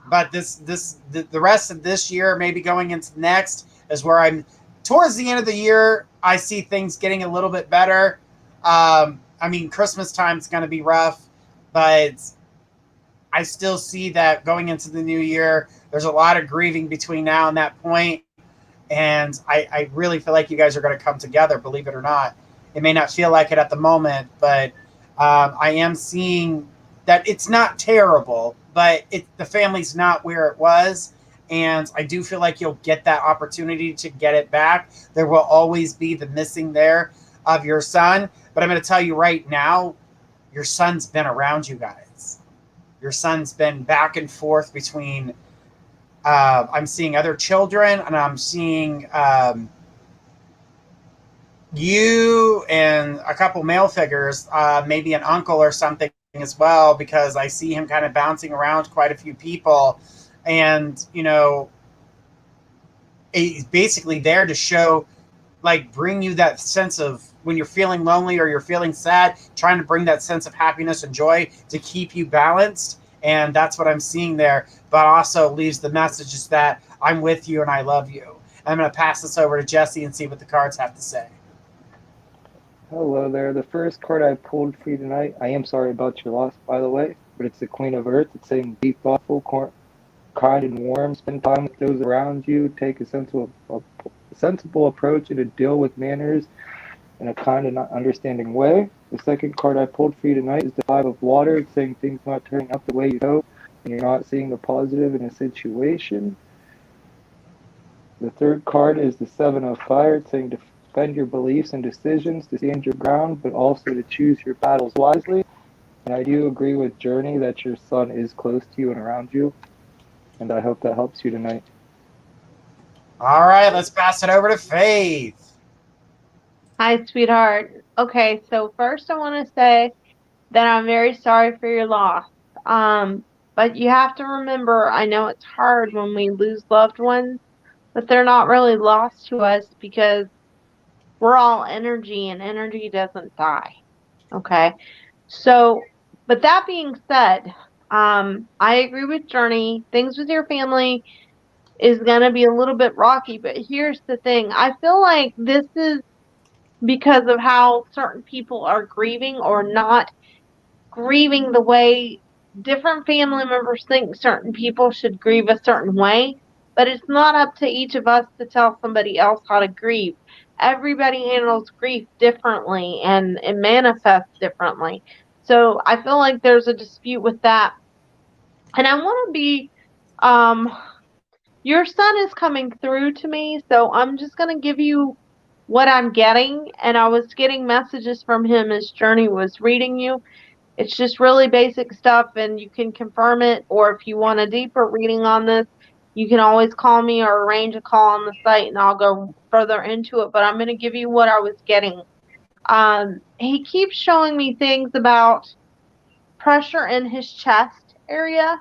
But the rest of this year, maybe going into next, is where I'm towards the end of the year. I see things getting a little bit better. I mean, Christmas time is going to be rough, but I still see that going into the new year, there's a lot of grieving between now and that point. And I really feel like you guys are going to come together, believe it or not. It may not feel like it at the moment, but I am seeing that it's not terrible, but the family's not where it was. And I do feel like you'll get that opportunity to get it back. There will always be the missing there of your son. But I'm going to tell you right now, your son's been around you guys. Your son's been back and forth between I'm seeing other children, and I'm seeing you and a couple male figures, maybe an uncle or something as well, because I see him kind of bouncing around quite a few people. And, he's basically there to show, like, bring you that sense of when you're feeling lonely or you're feeling sad, trying to bring that sense of happiness and joy to keep you balanced. And that's what I'm seeing there. But also leaves the message is that I'm with you and I love you. I'm going to pass this over to Jesse and see what the cards have to say. Hello there. The first card I pulled for you tonight, I am sorry about your loss, by the way, but it's the Queen of Earth. It's saying be thoughtful, kind and warm, spend time with those around you, take a sensible approach and to deal with manners in a kind and understanding way. The second card I pulled for you tonight is the Five of Water. It's saying things not turning out the way you hope and you're not seeing the positive in a situation. The third card is the Seven of Fire. It's saying defend your beliefs and decisions, to stand your ground, but also to choose your battles wisely. And I do agree with Journey that your son is close to you and around you. And I hope that helps you tonight. All right, let's pass it over to Faith. Hi, sweetheart. Okay, so first I want to say that I'm very sorry for your loss. But you have to remember, I know it's hard when we lose loved ones, but they're not really lost to us because we're all energy and energy doesn't die. Okay. So, but that being said, I agree with Journey. Things with your family is going to be a little bit rocky, but here's the thing. I feel like this is because of how certain people are grieving or not grieving the way different family members think certain people should grieve a certain way, but it's not up to each of us to tell somebody else how to grieve. Everybody handles grief differently and it manifests differently. So I feel like there's a dispute with that. And I want to be, um, your son is coming through to me, so I'm just going to give you what I'm getting. And I was getting messages from him as Journey was reading you. It's just really basic stuff, and you can confirm it, or if you want a deeper reading on this, you can always call me or arrange a call on the site, and I'll go further into it. But I'm going to give you what I was getting. He keeps showing me things about pressure in his chest area,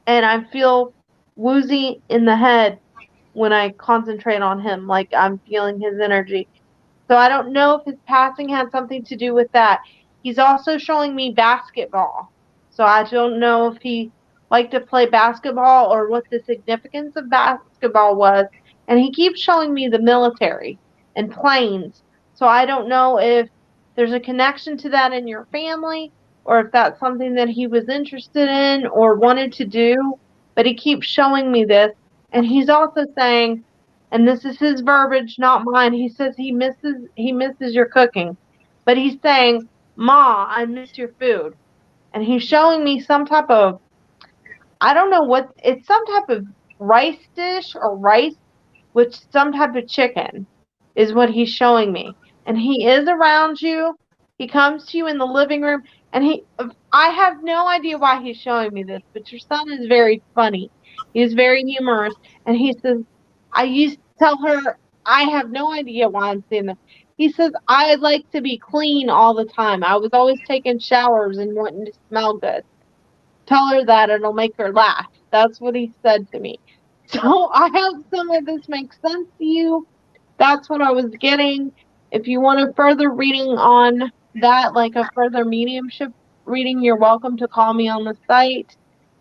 and I feel woozy in the head when I concentrate on him, like I'm feeling his energy. So I don't know if his passing had something to do with that. He's also showing me basketball. So I don't know if he liked to play basketball or what the significance of basketball was. And he keeps showing me the military and planes. So I don't know if there's a connection to that in your family or if that's something that he was interested in or wanted to do. But he keeps showing me this. And he's also saying, and this is his verbiage, not mine. He says he misses your cooking. But he's saying, "Ma, I miss your food." And he's showing me some type of, I don't know what, it's some type of rice dish or rice with some type of chicken is what he's showing me. And he is around you. He comes to you in the living room and I have no idea why he's showing me this, but your son is very funny. He's very humorous. And he says, I used to tell her, I have no idea why I'm saying this. He says, I like to be clean all the time. I was always taking showers and wanting to smell good. Tell her that, it'll make her laugh. That's what he said to me. So I hope some of this makes sense to you. That's what I was getting. If you want a further reading on that, like a further mediumship reading, you're welcome to call me on the site.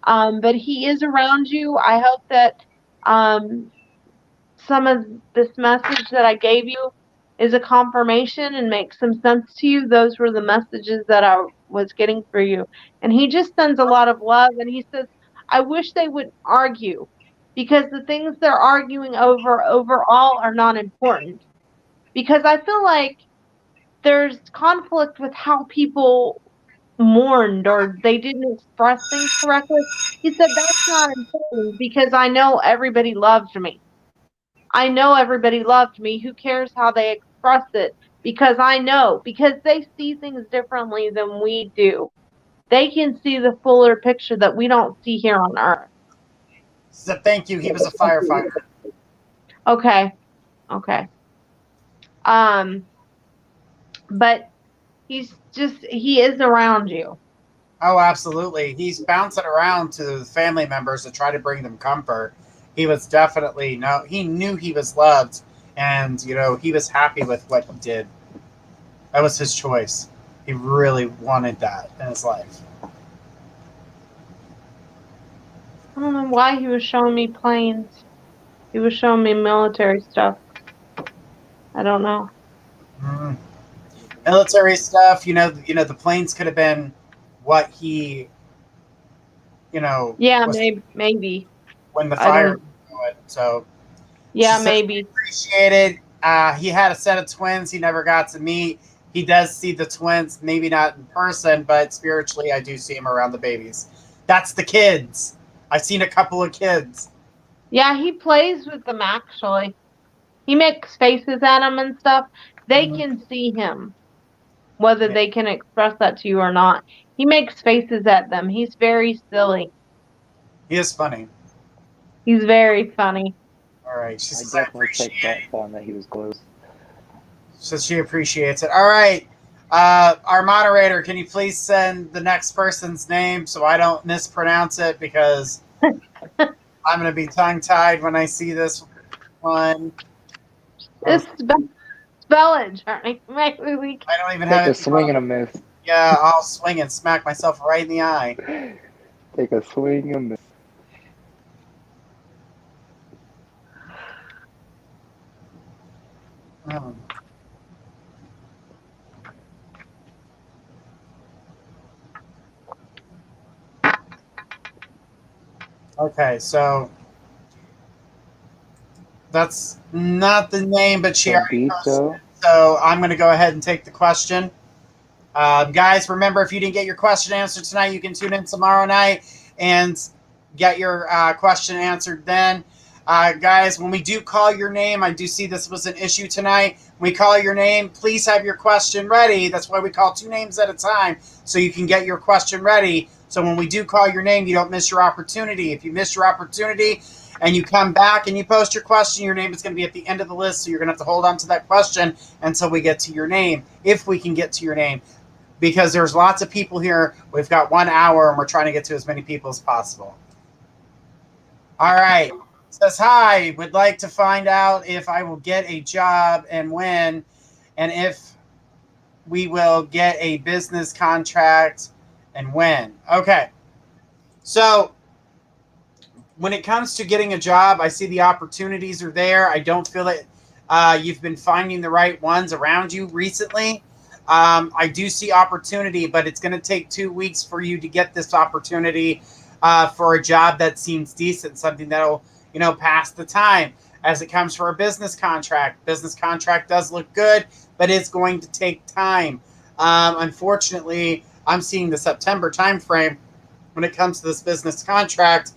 But he is around you. I hope that some of this message that I gave you is a confirmation and makes some sense to you. Those were the messages that I was getting for you. And he just sends a lot of love. And he says, I wish they wouldn't argue because the things they're arguing over overall are not important. Because I feel like there's conflict with how people mourned or they didn't express things correctly. He said, that's not important because I know everybody loved me. I know everybody loved me. Who cares how they express it? Because I know, because they see things differently than we do. They can see the fuller picture that we don't see here on Earth. So thank you. He was a firefighter. Okay. But he is around you. Oh, absolutely. He's bouncing around to the family members to try to bring them comfort. He was definitely he knew he was loved, and he was happy with what he did. That was his choice. He really wanted that in his life. I don't know why he was showing me planes. He was showing me military stuff. I don't know. Mm. Military stuff, the planes could have been what he, Yeah, was maybe. when the I fire don't. went. So she Yeah, says maybe. appreciated. He had a set of twins he never got to meet. He does see the twins, maybe not in person, but spiritually, I do see him around the babies. That's the kids. I've seen a couple of kids. Yeah, he plays with them actually. He makes faces at them and stuff. They Mhm. can see him, whether Yeah, they can express that to you or not. He makes faces at them. He's very silly. he is funny. He's very funny. All right, she I says I definitely appreciate picked up it. on that he was close. So she appreciates it. All right. Our moderator, can you please send the next person's name so I don't mispronounce it, because I'm going to be tongue-tied when I see this one. Oh, It's spellage. Maybe I don't even have Take a it. swing and a miss. Yeah, I'll swing and smack myself right in the eye. Take a swing and a miss. Oh. Okay, so that's not the name, but she Don't already be posted so. it. So I'm going to go ahead and take the question. Guys, remember, if you didn't get your question answered tonight, you can tune in tomorrow night and get your question answered then. Guys, when we do call your name, I do see this was an issue tonight. When we call your name, please have your question ready. That's why we call 2 names at a time, so you can get your question ready. So when we do call your name, you don't miss your opportunity. If you miss your opportunity and you come back and you post your question, your name is going to be at the end of the list, so you're going to have to hold on to that question until we get to your name, if we can get to your name, because there's lots of people here. We've got 1 hour and we're trying to get to as many people as possible. All right. Says, hi, would like to find out if I will get a job and when, and if we will get a business contract and when. Okay. So when it comes to getting a job, I see the opportunities are there. I don't feel that you've been finding the right ones around you recently. I do see opportunity, but it's going to take 2 weeks for you to get this opportunity for a job that seems decent, something that'll, pass the time. As it comes for a business contract, does look good, but it's going to take time. Unfortunately, I'm seeing the September timeframe when it comes to this business contract,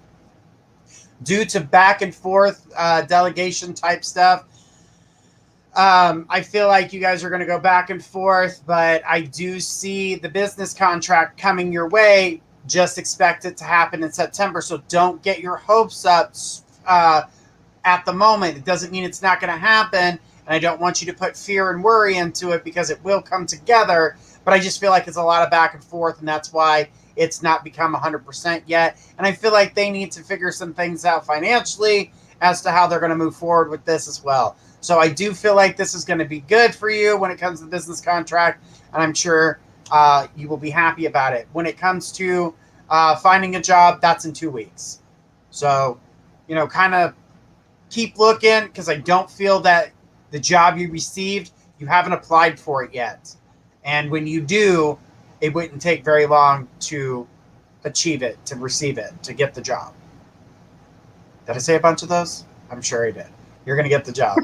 due to back and forth delegation type stuff. I feel like you guys are going to go back and forth, but I do see the business contract coming your way. Just expect it to happen in September. So don't get your hopes up at the moment. It doesn't mean it's not going to happen. And I don't want you to put fear and worry into it, because it will come together. But I just feel like it's a lot of back and forth, and that's why it's not become 100% yet. And I feel like they need to figure some things out financially as to how they're going to move forward with this as well. So I do feel like this is going to be good for you when it comes to the business contract, and I'm sure you will be happy about it. When it comes to finding a job, that's in 2 weeks. So, kind of keep looking, because I don't feel that the job you received, you haven't applied for it yet. And when you do, it wouldn't take very long to achieve it, to receive it, to get the job. Did I say a bunch of those? I'm sure I did. You're going to get the job.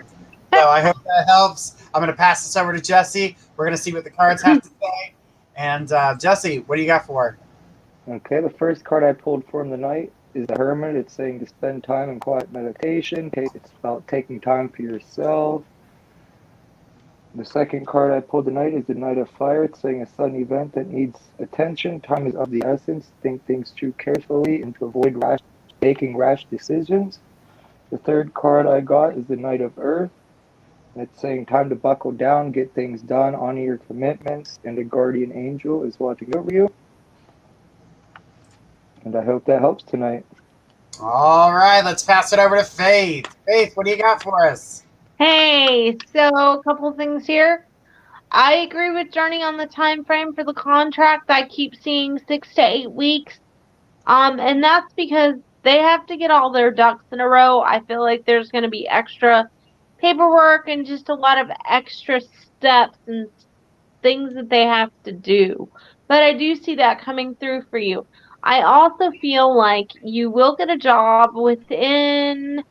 So I hope that helps. I'm going to pass this over to Jesse. We're going to see what the cards have to say. And Jesse, what do you got for her? Okay, the first card I pulled for him tonight is the Hermit. It's saying to spend time in quiet meditation. It's about taking time for yourself. The second card I pulled tonight is the Knight of Fire. It's saying a sudden event that needs attention. Time is of the essence. Think things through carefully and to avoid rash making rash decisions. The third card I got is the Knight of Earth. And it's saying time to buckle down, get things done, honor your commitments, and a guardian angel is watching over you. And I hope that helps tonight. All right, let's pass it over to Faith. Faith, what do you got for us? Hey, so a couple things here. I agree with Journey on the time frame for the contract. I keep seeing 6 to 8 weeks. And that's because they have to get all their ducks in a row. I feel like there's going to be extra paperwork and just a lot of extra steps and things that they have to do. But I do see that coming through for you. I also feel like you will get a job within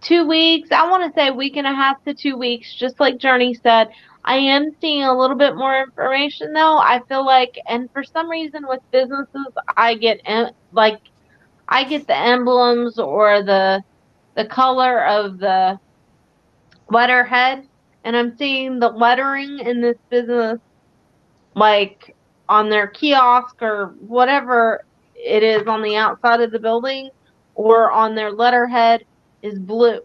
2 weeks. I want to say a week and a half to 2 weeks, just like Journey said. I am seeing a little bit more information though. I feel like, and for some reason with businesses, I get the emblems or the color of the letterhead, and I'm seeing the lettering in this business, like on their kiosk or whatever it is on the outside of the building or on their letterhead is blue.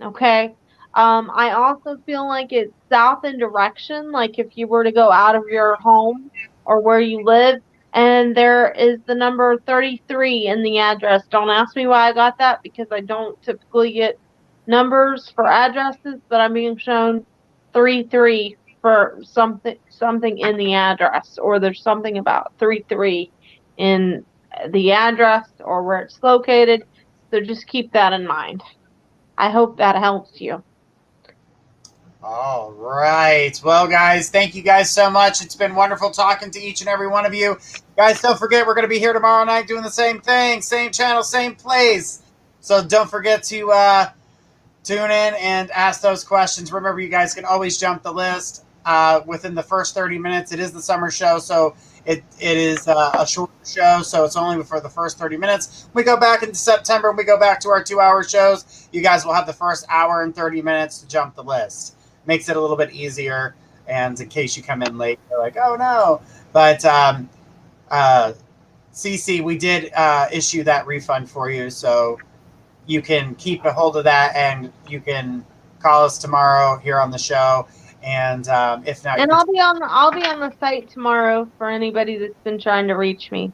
Okay. I also feel like it's south in direction, like if you were to go out of your home or where you live, and there is the number 33 in the address. Don't ask me why I got that because I don't typically get numbers for addresses, but I'm being shown 33 for something in the address, or there's something about 33 in the address or where it's located. So just keep that in mind. I hope that helps you. All right. Well, guys, thank you guys so much. It's been wonderful talking to each and every one of you. Guys, don't forget, we're going to be here tomorrow night doing the same thing, same channel, same place. So don't forget to tune in and ask those questions. Remember, you guys can always jump the list within the first 30 minutes. It is the summer show, so it is a short show, so it's only for the first 30 minutes. We go back into September, and we go back to our 2-hour shows. You guys will have the first hour and 30 minutes to jump the list. Makes it a little bit easier, and in case you come in late, you're like, oh no. But Cece, we did issue that refund for you, so you can keep a hold of that, and you can call us tomorrow here on the show. And if not, and I'll be on the site tomorrow for anybody that's been trying to reach me.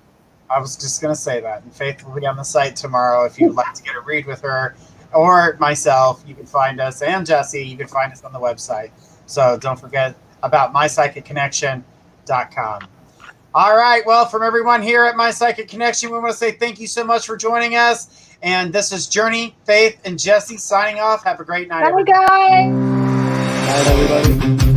I was just going to say that. And Faith will be on the site tomorrow. If you'd like to get a read with her or myself, you can find us, and Jesse, you can find us on the website. So don't forget about mypsychicconnection.com. All right. Well, from everyone here at My Psychic Connection, we want to say thank you so much for joining us. And this is Journey, Faith, and Jesse signing off. Have a great night, Bye, guys. Night, everybody.